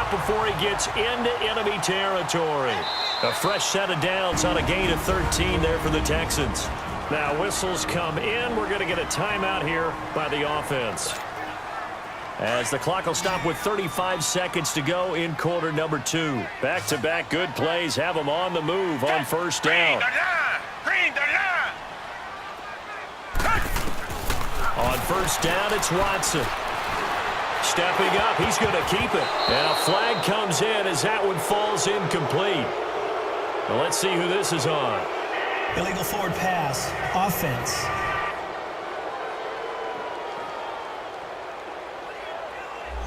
up before he gets into enemy territory. A fresh set of downs on a gain of 13 there for the Texans. Now whistles come in. We're going to get a timeout here by the offense, as the clock will stop with 35 seconds to go in quarter number 2. Back-to-back good plays have them on the move on first down. On first down, it's Watson. Stepping up, he's going to keep it. And a flag comes in as that one falls incomplete. Well, let's see who this is on. Illegal forward pass, offense.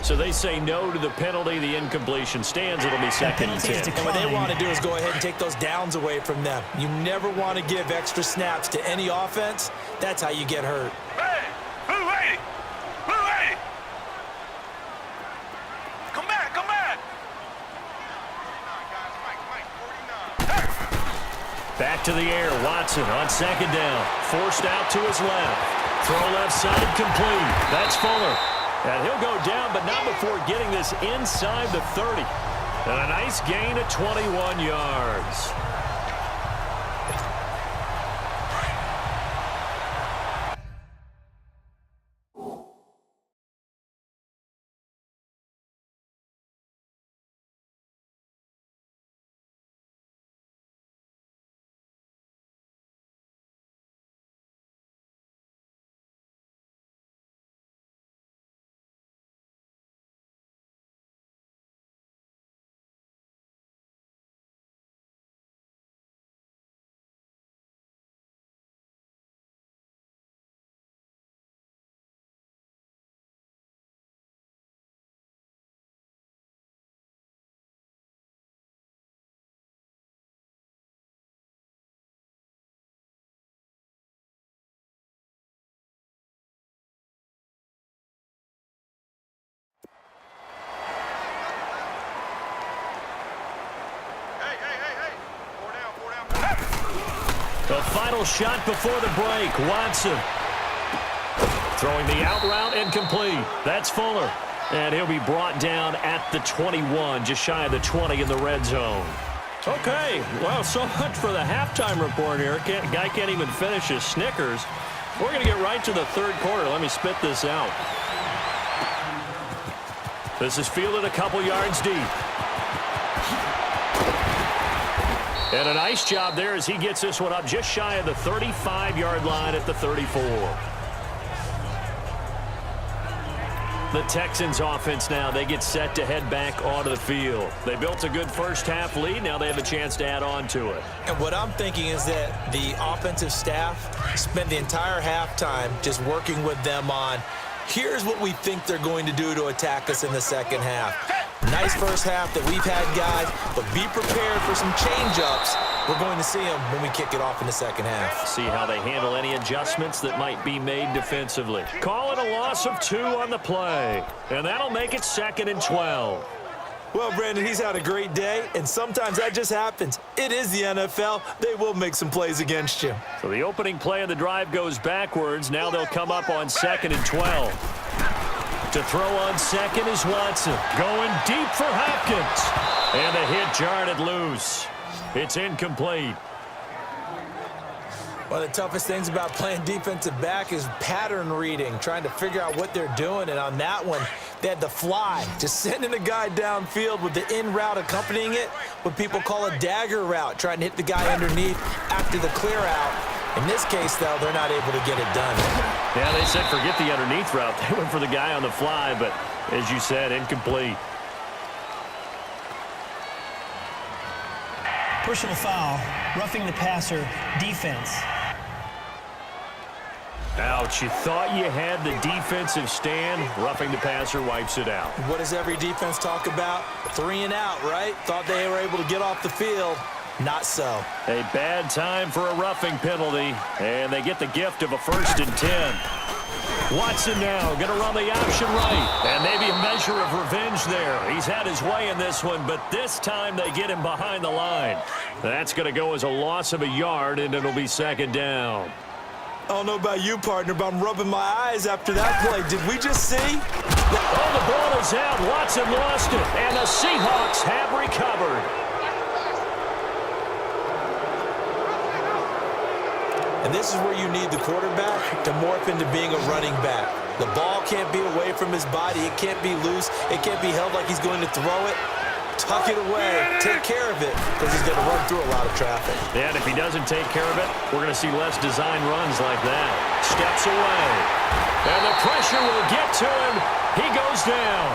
So they say no to the penalty. The incompletion stands. It'll be second and 10. And what they want to do is go ahead and take those downs away from them. You never want to give extra snaps to any offense. That's how you get hurt. Hey, blue lady! Blue lady! Come back, come back! Back to the air. Watson on second down. Forced out to his left. Throw left side complete. That's Fuller. And he'll go down, but not before getting this inside the 30. And a nice gain of 21 yards. The final shot before the break. Watson throwing the out route and complete. That's Fuller. And he'll be brought down at the 21, just shy of the 20 in the red zone. Okay, well, so much for the halftime report here. Guy can't even finish his Snickers. We're going to get right to the third quarter. Let me spit this out. This is fielded a couple yards deep. And a nice job there as he gets this one up just shy of the 35-yard line at the 34. The Texans offense now, they get set to head back onto the field. They built a good first half lead. Now they have a chance to add on to it. And what I'm thinking is that the offensive staff spent the entire halftime just working with them on, here's what we think they're going to do to attack us in the second half. Nice first half that we've had, guys, but be prepared for some change-ups. We're going to see them when we kick it off in the second half. See how they handle any adjustments that might be made defensively. Call it a loss of 2 on the play, and that'll make it second and 12. Well, Brandon, he's had a great day, and sometimes that just happens. It is the NFL. They will make some plays against you. So the opening play of the drive goes backwards. Now they'll come up on second and 12. To throw on second is Watson. Going deep for Hopkins. And the hit jarred it loose. It's incomplete. One of the toughest things about playing defensive back is pattern reading, trying to figure out what they're doing. And on that one, they had the fly, just sending a guy downfield with the in route accompanying it, what people call a dagger route, trying to hit the guy underneath after the clear out. In this case, though, they're not able to get it done. Yeah, they said forget the underneath route. They went for the guy on the fly, but as you said, incomplete. Personal foul, roughing the passer, defense. Ouch, you thought you had the defensive stand. Roughing the passer wipes it out. What does every defense talk about? 3 and out, right? Thought they were able to get off the field. Not so. A bad time for a roughing penalty, and they get the gift of a 1st and 10. Watson now going to run the option right, and maybe a measure of revenge there. He's had his way in this one, but this time they get him behind the line. That's going to go as a loss of a yard, and it'll be second down. I don't know about you, partner, but I'm rubbing my eyes after that play. Did we just see? Oh, the ball is out. Watson lost it, and the Seahawks have recovered. And this is where you need the quarterback to morph into being a running back. The ball can't be away from his body. It can't be loose. It can't be held like he's going to throw it. Tuck it away. Take care of it, because he's going to run through a lot of traffic. And if he doesn't take care of it, we're going to see less design runs like that. Steps away. And the pressure will get to him. He goes down.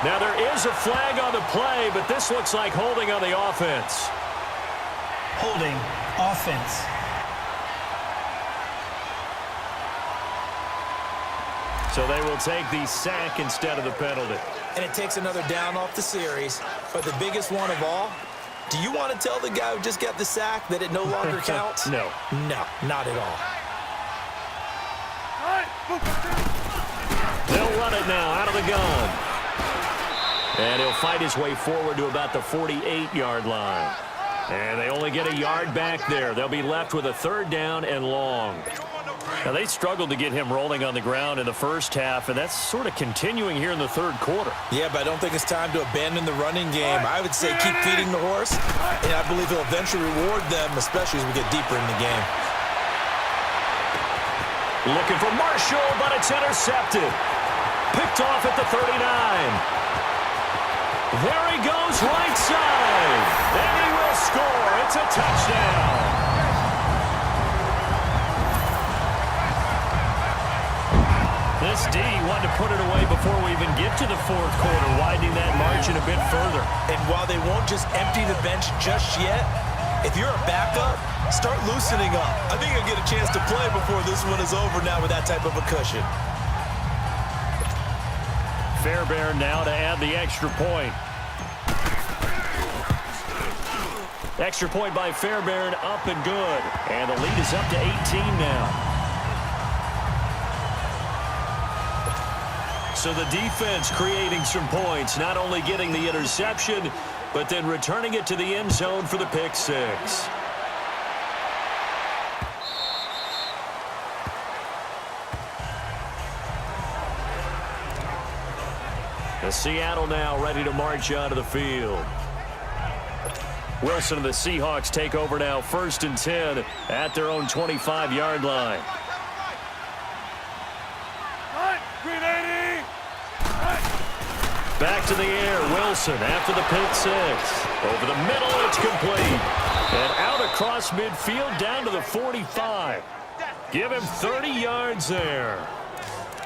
Now there is a flag on the play, but this looks like holding on the offense. Holding offense. So they will take the sack instead of the penalty. And it takes another down off the series. But the biggest one of all, do you want to tell the guy who just got the sack that it no longer counts? No. No, not at all. They'll run it now out of the gun. And he'll fight his way forward to about the 48-yard line. And they only get a yard back there. They'll be left with a third down and long. Now, they struggled to get him rolling on the ground in the first half, and that's sort of continuing here in the third quarter. Yeah, but I don't think it's time to abandon the running game. I would say keep feeding the horse, and I believe he'll eventually reward them, especially as we get deeper in the game. Looking for Marshall, but it's intercepted. Picked off at the 39. There he goes, right side. And he will score. It's a touchdown. This D wanted to put it away before we even get to the fourth quarter, widening that margin a bit further. And while they won't just empty the bench just yet, if you're a backup, start loosening up. I think you'll get a chance to play before this one is over now with that type of a cushion. Fairbairn now to add the extra point. Extra point by Fairbairn, up and good. And the lead is up to 18 now. So the defense creating some points, not only getting the interception, but then returning it to the end zone for the pick six. The Seattle now ready to march onto the field. Wilson and the Seahawks take over now, 1st and 10 at their own 25-yard line. Back to the air, Wilson after the pick six. Over the middle, it's complete. And out across midfield down to the 45. Give him 30 yards there.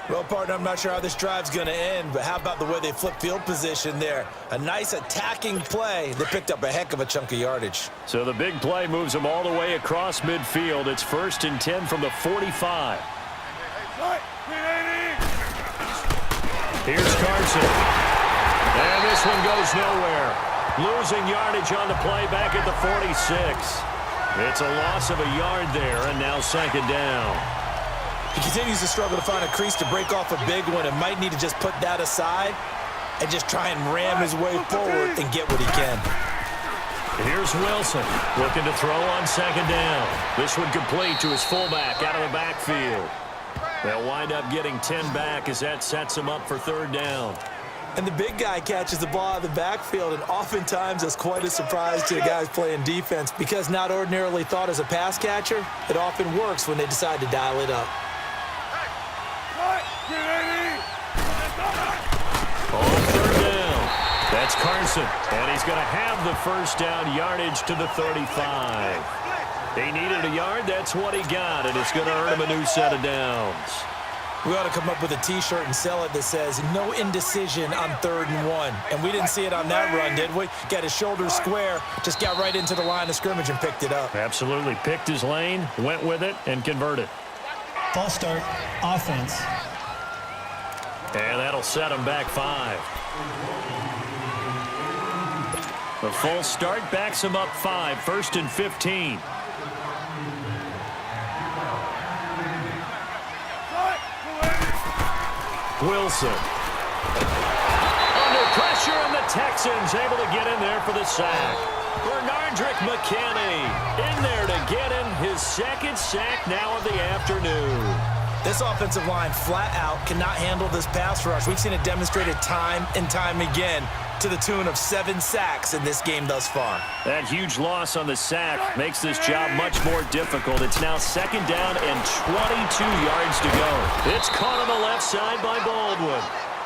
Well, partner, I'm not sure how this drive's going to end, but how about the way they flip field position there? A nice attacking play. They picked up a heck of a chunk of yardage. So the big play moves them all the way across midfield. It's 1st and 10 from the 45. Here's Carson. And this one goes nowhere. Losing yardage on the play back at the 46. It's a loss of a yard there, and now 2nd down. He continues to struggle to find a crease to break off a big one and might need to just put that aside and just try and ram his way forward and get what he can. Here's Wilson looking to throw on 2nd down. This one complete to his fullback out of the backfield. They'll wind up getting 10 back as that sets him up for 3rd down. And the big guy catches the ball out of the backfield, and oftentimes that's quite a surprise to the guys playing defense because not ordinarily thought as a pass catcher, it often works when they decide to dial it up. On 3rd down, that's Carson, and he's going to have the 1st down yardage to the 35. He needed a yard, that's what he got, and it's going to earn him a new set of downs. We ought to come up with a T-shirt and sell it that says, no indecision on 3rd and 1. And we didn't see it on that run, did we? Got his shoulders square, just got right into the line of scrimmage and picked it up. Absolutely. Picked his lane, went with it, and converted. False start, offense. And that'll set him back 5. The false start backs him up 5, 1st and 15. Wilson. Under pressure, and the Texans able to get in there for the sack. Bernardrick McKinney in there to get him his second sack now of the afternoon. This offensive line flat out cannot handle this pass rush. We've seen it demonstrated time and time again to the tune of 7 sacks in this game thus far. That huge loss on the sack makes this job much more difficult. It's now second down and 22 yards to go. It's caught on the left side by Baldwin.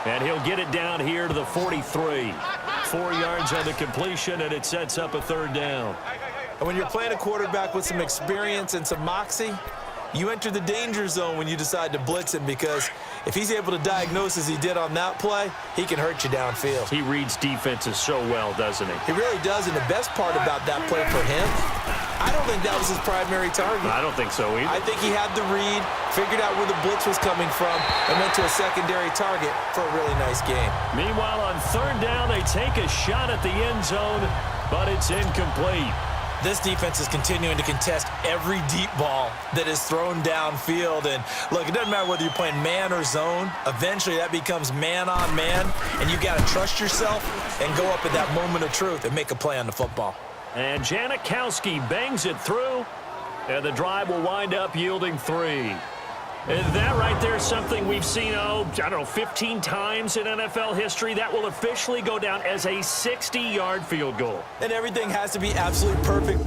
And he'll get it down here to the 43. 4 yards on the completion, and it sets up a third down. And when you're playing a quarterback with some experience and some moxie, you enter the danger zone when you decide to blitz him, because if he's able to diagnose as he did on that play, he can hurt you downfield. He reads defenses so well, doesn't he? He really does, and the best part about that play for him, I don't think that was his primary target. I don't think so either. I think he had the read, figured out where the blitz was coming from, and went to a secondary target for a really nice game. Meanwhile, on third down, they take a shot at the end zone, but it's incomplete. This defense is continuing to contest every deep ball that is thrown downfield. And, look, it doesn't matter whether you're playing man or zone. Eventually, that becomes man on man, and you got to trust yourself and go up at that moment of truth and make a play on the football. And Janikowski bangs it through, and the drive will wind up yielding 3. And that right there is something we've seen, 15 times in NFL history. That will officially go down as a 60-yard field goal. And everything has to be absolutely perfect.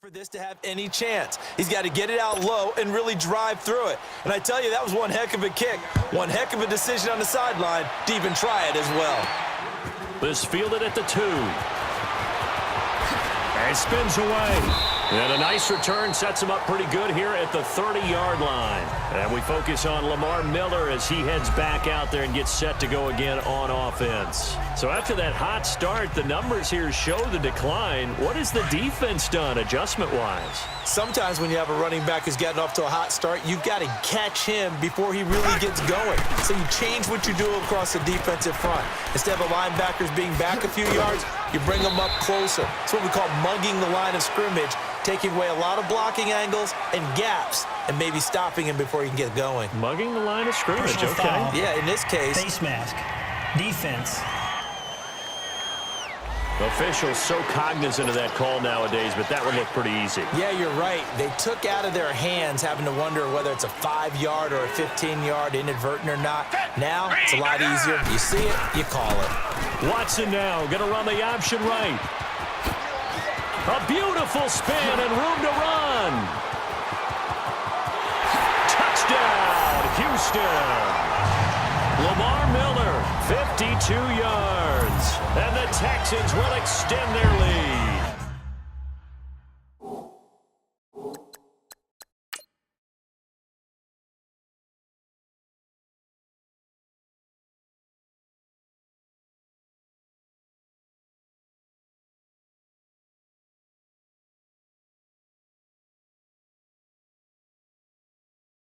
For this to have any chance, he's got to get it out low and really drive through it. And I tell you, that was one heck of a kick, one heck of a decision on the sideline to even try it as well. This fielded at the 2. And spins away. And a nice return sets him up pretty good here at the 30-yard line. And we focus on Lamar Miller as he heads back out there and gets set to go again on offense. So after that hot start, the numbers here show the decline. What has the defense done adjustment-wise? Sometimes when you have a running back who's gotten off to a hot start, you've got to catch him before he really gets going. So you change what you do across the defensive front. Instead of the linebackers being back a few yards, you bring them up closer. It's what we call mugging the line of scrimmage, taking away a lot of blocking angles and gaps and maybe stopping him before he can get going. Mugging the line of scrimmage, Personal okay. foul. Yeah, in this case. Face mask. Defense. Officials so cognizant of that call nowadays, but that would look pretty easy. Yeah, you're right. They took out of their hands having to wonder whether it's a 5-yard or a 15-yard inadvertent or not. Now, it's a lot easier. You see it, you call it. Watson now going to run the option right. A beautiful spin and room to run. Touchdown, Houston. Lamar Miller, 52 yards. And the Texans will extend their lead.